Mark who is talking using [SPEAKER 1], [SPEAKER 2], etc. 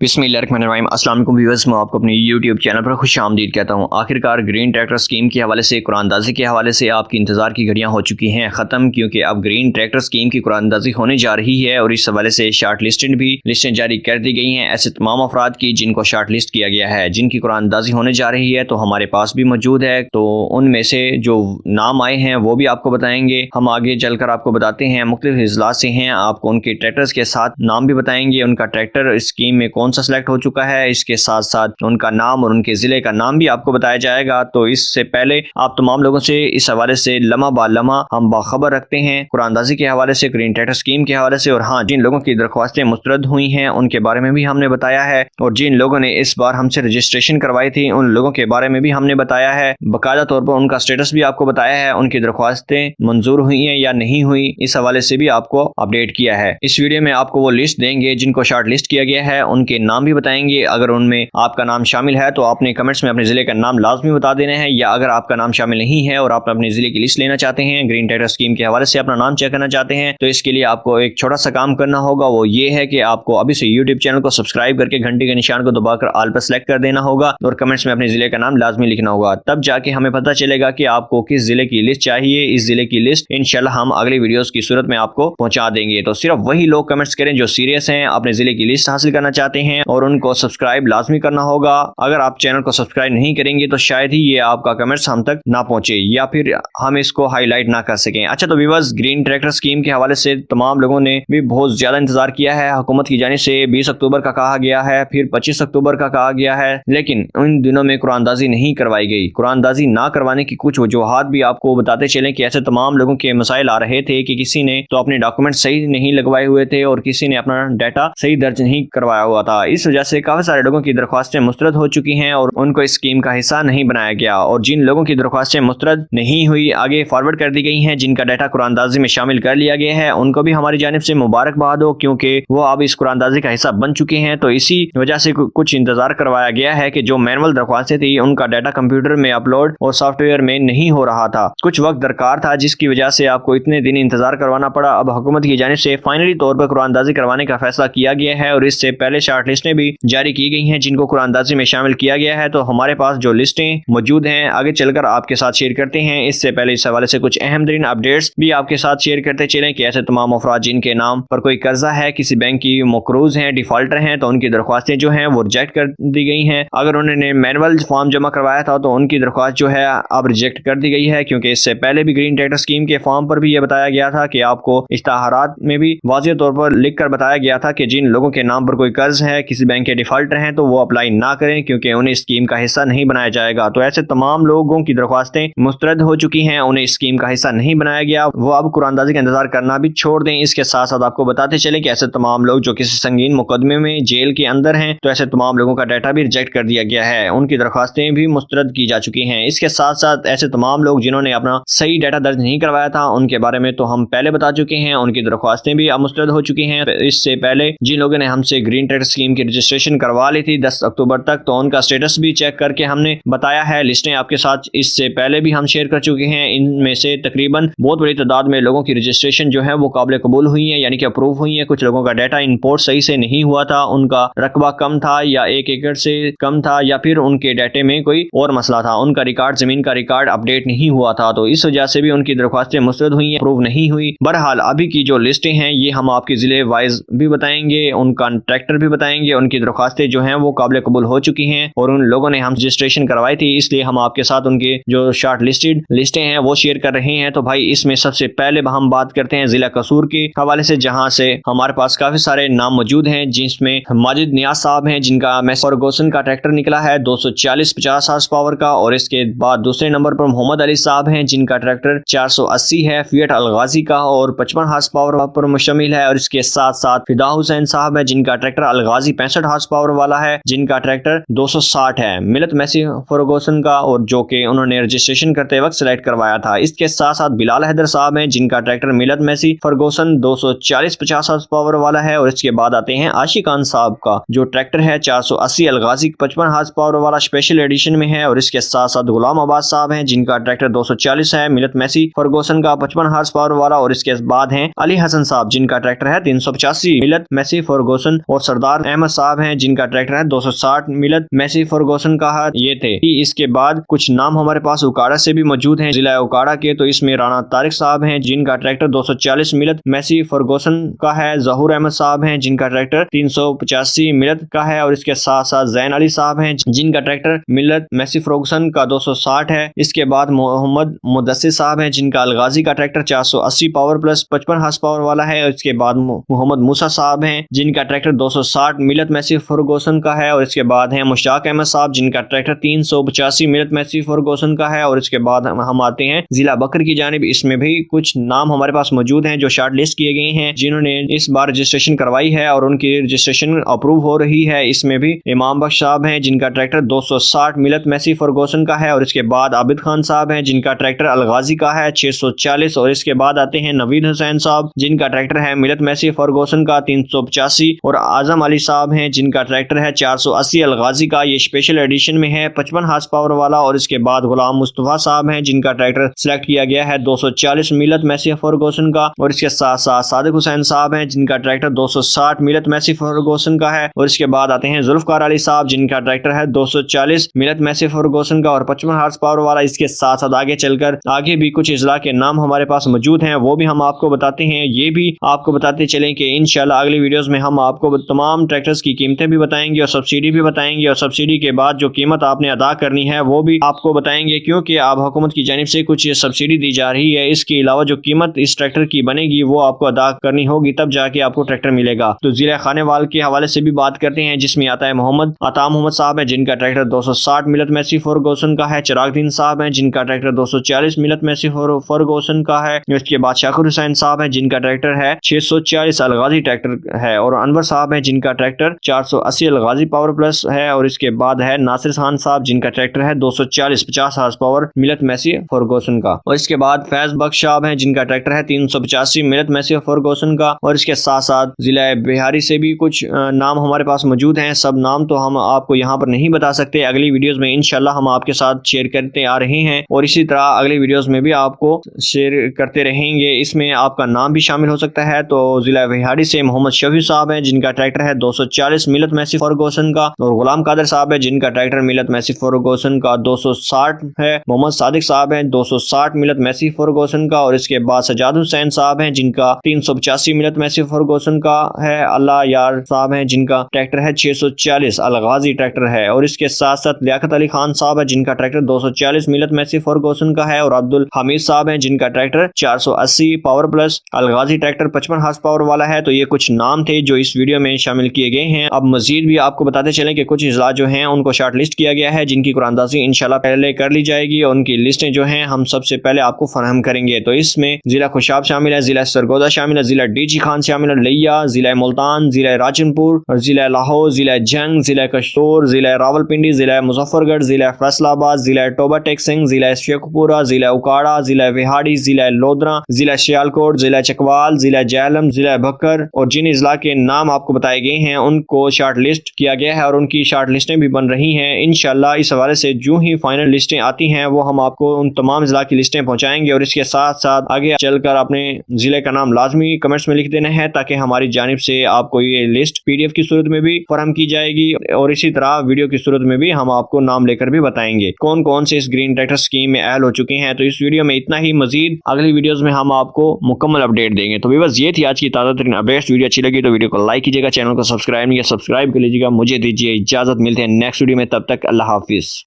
[SPEAKER 1] बिस्मिल्लाहिर्रहमानिर्रहीम। अस्सलाम वालेकुम व्यूअर्स, मैं आपको अपने यूट्यूब चैनल पर खुश आमदीद कहता हूँ। आखिरकार ग्रीन ट्रैक्टर स्कीम के हवाले से, कुरानंदाजी के हवाले से आपकी इंतजार की घड़ियाँ हो चुकी हैं ख़त्म, क्योंकि अब ग्रीन ट्रैक्टर स्कीम की कुरानंदाजी होने जा रही है और इस हवाले से शार्ट लिस्टेड भी लिस्टें जारी कर दी गई हैं ऐसे तमाम अफराद की जिनको शार्ट लिस्ट किया गया है, जिनकी कुरानंदाजी होने जा रही है, तो हमारे पास भी मौजूद है। तो उनमें से जो नाम आए हैं वो भी आपको बताएंगे, हम आगे चलकर आपको बताते हैं। मुख्तलिफ इजलास से हैं, आपको उनके ट्रैक्टर्स के साथ नाम भी बताएंगे, उनका ट्रैक्टर स्कीम में कौन सा सिलेक्ट हो चुका है, इसके साथ साथ उनका नाम और उनके जिले का नाम भी आपको बताया जाएगा। तो इससे पहले आप तमाम लोगों से इस हवाले से लम्हा बा लम्हा हम बाखबर रखते हैं, कुरानंदाजी के हवाले से, ग्रीन ट्रैक्टर स्कीम के हवाले से। और हाँ, जिन लोगों की दरख्वास्तें मुस्तरद हुई हैं उनके बारे में भी हमने बताया है, और जिन लोगों ने इस बार हमसे रजिस्ट्रेशन करवाई थी उन लोगों के बारे में भी हमने बताया है। बाकायदा तौर पर उनका स्टेटस भी आपको बताया है, उनकी दरख्वास्तें मंजूर हुई हैं या नहीं हुई, इस हवाले से भी आपको अपडेट किया है। इस वीडियो में आपको वो लिस्ट देंगे जिनको शॉर्ट लिस्ट किया गया है, उनके नाम भी बताएंगे। अगर उनमें आपका नाम शामिल है तो आपने कमेंट्स में अपने जिले का नाम लाजमी बता देना है, या अगर आपका नाम शामिल नहीं है और आप अपने जिले की लिस्ट लेना चाहते हैं, ग्रीन ट्रैक्टर स्कीम के हवाले से अपना नाम चेक करना चाहते हैं, तो इसके लिए आपको एक छोटा सा काम करना होगा। वो ये है कि आपको अभी से यूट्यूब चैनल को सब्सक्राइब करके घंटे के निशान को दबाकर ऑल पर सेलेक्ट कर देना होगा और कमेंट्स में अपने जिले का नाम लाजमी लिखना होगा। तब जाके हमें पता चलेगा कि आपको किस जिले की लिस्ट चाहिए। इस जिले की लिस्ट इंशाल्लाह हम अगली वीडियोस की सूरत में आपको पहुंचा देंगे। तो सिर्फ वही लोग कमेंट्स करें जो सीरियस हैं, अपने जिले की लिस्ट हासिल करना चाहते हैं, और उनको सब्सक्राइब लाजमी करना होगा। अगर आप चैनल को सब्सक्राइब नहीं करेंगे तो शायद ही ये आपका कमेंट्स हम तक ना पहुंचे, या फिर हम इसको हाईलाइट ना कर सकें। अच्छा, तो व्यूअर्स, ग्रीन ट्रैक्टर स्कीम के हवाले से तमाम लोगों ने भी बहुत ज्यादा इंतजार किया है। हुकूमत की जानिब से 20 अक्टूबर का कहा गया है, फिर 25 अक्टूबर का कहा गया है, लेकिन उन दिनों में कुरानंदाजी नहीं करवाई गई। कुरानंदाजी ना करवाने की कुछ वजूहात भी आपको बताते चलें कि ऐसे तमाम लोगों के मसाइल आ रहे थे कि किसी ने तो अपने डॉक्यूमेंट सही नहीं लगवाए हुए थे और किसी ने अपना डाटा सही दर्ज नहीं करवाया हुआ था। इस वजह से काफी सारे लोगों की दरख्वास्तें मुस्तरद हो चुकी हैं और उनको इस स्कीम का हिस्सा नहीं बनाया गया। और जिन लोगों की दरख्वास्तें मुस्तरद नहीं हुई आगे फॉरवर्ड कर दी गई हैं, जिनका डाटा कुरानंदाजी में शामिल कर लिया गया है, उनको भी हमारी जानिब से मुबारकबाद हो, क्योंकि वो अब इस कुरानंदाजी का हिस्सा बन चुके हैं। तो इसी वजह से कुछ इंतजार करवाया गया है कि जो मैनुअल दरख्वास्तें थी उनका डाटा कंप्यूटर में अपलोड और सॉफ्टवेयर में नहीं हो रहा था, कुछ वक्त दरकार था, जिसकी वजह से आपको इतने दिन इंतजार करवाना पड़ा। अब हुकूमत की जानिब से फाइनली तौर पर कुरानंदाजी करवाने का फैसला किया गया है और इससे पहले शार्ट लिस्टें भी जारी की गई हैं जिनको कुरानंदाजी में शामिल किया गया है। तो हमारे पास जो लिस्टें मौजूद हैं आगे चलकर आपके साथ शेयर करते हैं। इससे पहले इस हवाले से कुछ अहम तरीन अपडेट्स भी आपके साथ शेयर करते चलें कि ऐसे तमाम अफराद जिनके नाम पर कोई कर्जा है, किसी बैंक की मकरूज हैं, डिफॉल्टर हैं, तो उनकी दरख्वास्तें जो हैं वो रिजेक्ट कर दी गई हैं। अगर उन्होंने मैनुअल फॉर्म जमा करवाया था तो उनकी दरख्वास्त जो है अब रिजेक्ट कर दी गई है, क्योंकि इससे पहले भी ग्रीन ट्रैक्टर स्कीम के फॉर्म पर भी यह बताया गया था कि आपको इश्ताहारात में भी वाज़ेह तौर पर लिख कर बताया गया था कि जिन लोगों के नाम पर कोई कर्ज है, किसी बैंक के डिफॉल्टर हैं, तो वो अप्लाई ना करें, क्योंकि उन्हें स्कीम का हिस्सा नहीं बनाया जाएगा। तो ऐसे तमाम लोगों की दरख्वास्तें मुस्तरद हो चुकी हैं, उन्हें स्कीम का हिस्सा नहीं बनाया गया, वो अब कुरानंदाजी का इंतजार करना भी छोड़ दें। इसके साथ साथ आपको बताते चले कि ऐसे तमाम लोग जो किसी संगीन मुकदमे में जेल के अंदर हैं, तो ऐसे तमाम लोगों का डाटा भी रिजेक्ट कर दिया गया है, उनकी दरख्वास्तें भी मुस्तरद की जा चुकी हैं। इसके साथ साथ ऐसे तमाम लोग जिन्होंने अपना सही डाटा दर्ज नहीं करवाया था उनके बारे में तो हम पहले बता चुके हैं, उनकी दरख्वास्तें भी अब मुस्तरद हो चुकी हैं। इससे पहले जिन लोगों ने हमसे ग्रीन ट्रैक्टर स्कीम की रजिस्ट्रेशन करवा ली थी 10 अक्टूबर तक, तो उनका स्टेटस भी चेक करके हमने बताया है। लिस्टें आपके साथ इससे पहले भी हम शेयर कर चुके हैं। इनमें से तकरीबन बहुत बड़ी तादाद में लोगों की रजिस्ट्रेशन जो है वो काबिल कबूल हुई है, यानी कि अप्रूव हुई है। कुछ लोगों का डाटा इंपोर्ट सही से नहीं हुआ था, उनका रकबा कम था या 1 एकड़ से कम था, या फिर उनके डाटे में कोई और मसला था, उनका रिकॉर्ड, जमीन का रिकॉर्ड अपडेट नहीं हुआ था, तो इस वजह से भी उनकी दरख्वास्तें मुस्तरद हुई, अप्रूव नहीं हुई। बहरहाल अभी की जो लिस्टें हैं ये हम आपके जिले वाइज भी बताएंगे, उनका ट्रैक्टर भी बताएंगे, उनकी दरख्वास्तें जो हैं वो काबिल कबूल हो चुकी हैं और उन लोगों ने हम रजिस्ट्रेशन करवाई थी, इसलिए हम आपके साथ उनके जो शॉर्ट लिस्टेड लिस्टें हैं वो शेयर कर रहे हैं। तो भाई इसमें सबसे पहले हम बात करते हैं जिला कसूर के हवाले से, जहां से हमारे पास काफी सारे नाम मौजूद हैं, जिसमें माजिद नियाज साहब हैं जिनका फर्गूसन का ट्रैक्टर निकला है 240-50 हार्स पावर का, और इसके बाद दूसरे नंबर पर मोहम्मद अली साहब हैं जिनका ट्रैक्टर 480 है फिएट अलगाजी का और 55 हार्स पावर पर मुश्तमिल है। और इसके साथ साथ फिदा हुसैन साहब है जिनका ट्रैक्टर अलगाजी 65 हार्स पावर वाला है, जिनका ट्रैक्टर 260 है, मिलत मैसी फर्गूसन का, और जो कि उन्होंने रजिस्ट्रेशन करते वक्त सिलेक्ट करवाया था। इसके साथ साथ बिलाल हैदर साहब हैं जिनका ट्रैक्टर मिलत मैसी फर्गूसन 240-50 हार्स पावर वाला है। और इसके बाद आते हैं आशिक खान साहब का जो ट्रैक्टर है 480 अलगाजी 55 हार्स पावर वाला स्पेशल एडिशन में है। और इसके साथ साथ गुलाम अब्बास साहब हैं जिनका ट्रैक्टर 240 है, मिलत मैसी फर्गूसन का 55 हार्स पावर वाला। और इसके बाद हैं अली हसन साहब जिनका ट्रैक्टर है 385 मिलत मैसी फर्गूसन और सरदार अहमद साहब हैं जिनका ट्रैक्टर है 260। मिलत मैसी फर्गूसन का है। ये थे। इसके बाद कुछ नाम हमारे पास उकाड़ा से भी मौजूद हैं, जिला उकाड़ा के। तो इसमें राणा तारिक साहब हैं जिनका ट्रैक्टर 240 मिलत मैसी फर्गूसन का है। जहूर अहमद साहब हैं जिनका ट्रैक्टर 385 मिलत का है। और इसके साथ साथ जैन अली साहब हैं जिनका ट्रैक्टर मिलत मैसी फर्गूसन का 260 है। इसके बाद मोहम्मद मुदस्सिर साहब हैं जिनका अलगाजी का tractor 480 power plus 55 horse power वाला है। और इसके बाद मोहम्मद मूसा साहब हैं जिनका ट्रैक्टर 260 मिलत मैसी फर्गूसन का है। और इसके बाद है मुश्ताक अहमद साहब जिनका ट्रैक्टर 385 मिलत मैसी फर्गूसन का है। और इसके बाद हम आते हैं जिला बकर की जानिब। इसमें भी कुछ नाम हमारे पास मौजूद हैं जो शॉर्ट लिस्ट किए गए हैं, जिन्होंने इस बार रजिस्ट्रेशन करवाई है और उनकी रजिस्ट्रेशन अप्रूव हो रही है। इसमें भी इमाम बख्श साहब हैं जिनका ट्रैक्टर 260 मिलत मैसी फर्गूसन का है। और इसके बाद आबिद खान साहब हैं जिनका ट्रैक्टर अलगाजी का है 640। और इसके बाद आते हैं नवीद हुसैन साहब जिनका ट्रैक्टर है मिलत मैसी फर्गूसन का 385। और आजम अली साहब हैं जिनका ट्रैक्टर है 480 अलगाजी का। ये स्पेशल एडिशन में है 55 हार्स पावर वाला। और इसके बाद गुलाम मुस्तफा साहब हैं जिनका ट्रैक्टर सिलेक्ट किया गया है 240 मिलत मैसी फर्गूसन का। और इसके साथ साथ सादिक हुसैन साहब हैं जिनका ट्रैक्टर 260 मिलत मैसी फर्गूसन का है। और इसके बाद आते हैं जुल्फकार अली साहब जिनका ट्रैक्टर है 240 मिलत मैसी फर्गूसन का और 55 हार्स पावर वाला। इसके साथ साथ आगे चलकर आगे भी कुछ इजला के नाम हमारे पास मौजूद हैं, वो भी हम आपको बताते हैं। ये भी आपको बताते चलें कि इंशाल्लाह अगली वीडियोस में हम आपको तमाम ट्रैक्टर्स की कीमतें भी बताएंगे और सब्सिडी भी बताएंगे। और सब्सिडी के बाद जो कीमत आपने अदा करनी है वो भी आपको बताएंगे, क्योंकि आप हुकूमत की जानिब से कुछ सब्सिडी दी जा रही है। इसके अलावा जो कीमत इस ट्रैक्टर की बनेगी वो आपको अदा करनी होगी, तब जाके आपको ट्रैक्टर मिलेगा। तो जिला खानेवाल के हवाले से भी बात करते हैं, जिसमें आता है मोहम्मद अता मोहम्मद साहब है जिनका ट्रैक्टर 260 मिलत मैसी फर्गूसन का है। चिरागदीन साहब हैं जिनका ट्रैक्टर 240 मिलत मैसी फर्गूसन का है। इसके बाद शाकिर हुसैन साहब हैं जिनका ट्रैक्टर है 640 अलगाजी ट्रैक्टर है। और अनवर साहब हैं जिनका ट्रैक्टर 480 अलगाजी पावर प्लस है। और इसके बाद है नासिर खान साहब जिनका ट्रैक्टर है 240 50 हार्स पावर मिलत मैसी फर्गूसन का। और इसके बाद फैज बख्श साहब हैं जिनका ट्रैक्टर है 385 मिलत मैसी फर्गूसन का। और इसके साथ साथ जिला बिहारी से भी कुछ नाम हमारे पास मौजूद हैं। सब नाम तो हम आपको यहाँ पर नहीं बता सकते, अगली वीडियोस में इंशाल्लाह हम आपके साथ शेयर करते आ रहे हैं। और इसी तरह अगली वीडियोस में भी आपको शेयर करते रहेंगे, इसमें आपका नाम भी शामिल हो सकता है। तो जिला बिहारी से मोहम्मद शफी साहब हैं जिनका ट्रैक्टर है 240 मिलत मैसी फर्गूसन का। और गुलाम कादर साहब है जिनका ट्रैक्टर मिलत मैसी फर्गूसन का 260 है। मोहम्मद सादिक साहब हैं 260 मिलत मैसी फर्गूसन का। और इसके बाद सजाद हुसैन साहब हैं जिनका 385 मिलत मैसी फर्गूसन का है। अल्लाह यार साहब हैं जिनका ट्रैक्टर है 640 अलगाजी ट्रैक्टर है। और इसके साथ साथ लियाकत अली खान साहब है जिनका ट्रैक्टर 240 मिलत मैसी फर्गूसन का है। और अब्दुल हमीद साहब हैं जिनका ट्रैक्टर 480 पावर प्लस अलगाजी ट्रैक्टर 55 हार्स पावर वाला है। तो ये कुछ नाम थे जो इस वीडियो में शामिल किए गए हैं। अब मजीद भी आपको बताते चलें कि कुछ इजला जो हैं उनको शॉर्ट लिस्ट किया गया है, जिनकी कुरानदाजी इंशाल्लाह पहले कर ली जाएगी और उनकी लिस्टें जो हैं हम सबसे पहले आपको फराहम करेंगे। तो इसमें जिला खुशाब शामिल है, जिला सरगोदा शामिल है, जिला डीजी खान शामिल है, लिया, जिला मुल्तान, जिला राजनपुर, और जिला लाहौर, जिला जंग, जिला कश्तूर, जिला रावलपिंडी, जिला मुजफ्फरगढ़, जिला फैसलाबाद, जिला टोबा टेक्सिंग, जिला शेखपुरा, जिला उकाड़ा, जिला विहाड़ी, जिला लोधरा, जिला सियालकोट, जिला चकवाल, जिला जहलम, जिला बकर। और जिन इजला के नाम आपको बताए गए हैं उनको शॉर्ट लिस्ट किया गया है और उनकी शॉर्ट लिस्टें भी बन रही हैं। इंशाल्लाह इस हवाले से जो ही फाइनल लिस्टें आती हैं वो हम आपको उन तमाम जिला की लिस्टें पहुंचाएंगे। और इसके साथ साथ आगे चलकर अपने जिले का नाम लाजमी कमेंट्स में लिख देना है, ताकि हमारी जानिब से आपको ये लिस्ट PDF की सूरत में भी फराहम की जाएगी। और इसी तरह वीडियो की सूरत में भी हम आपको नाम लेकर भी बताएंगे कौन कौन से इस ग्रीन ट्रैक्टर स्कीम में अहल हो चुके हैं। तो इस वीडियो में इतना ही, मजीद अगली वीडियोस में हम आपको मुकम्मल अपडेट देंगे। तो बस ये थी आज की ताज़ा तरीन अपडेट्स। वीडियो अच्छी लगी तो वीडियो को लाइक कीजिएगा, चैनल को सब्सक्राइब नहीं किया सब्सक्राइब कर लीजिएगा। मुझे दीजिए इजाजत, मिलते हैं नेक्स्ट वीडियो में, तब तक अल्लाह हाफिज।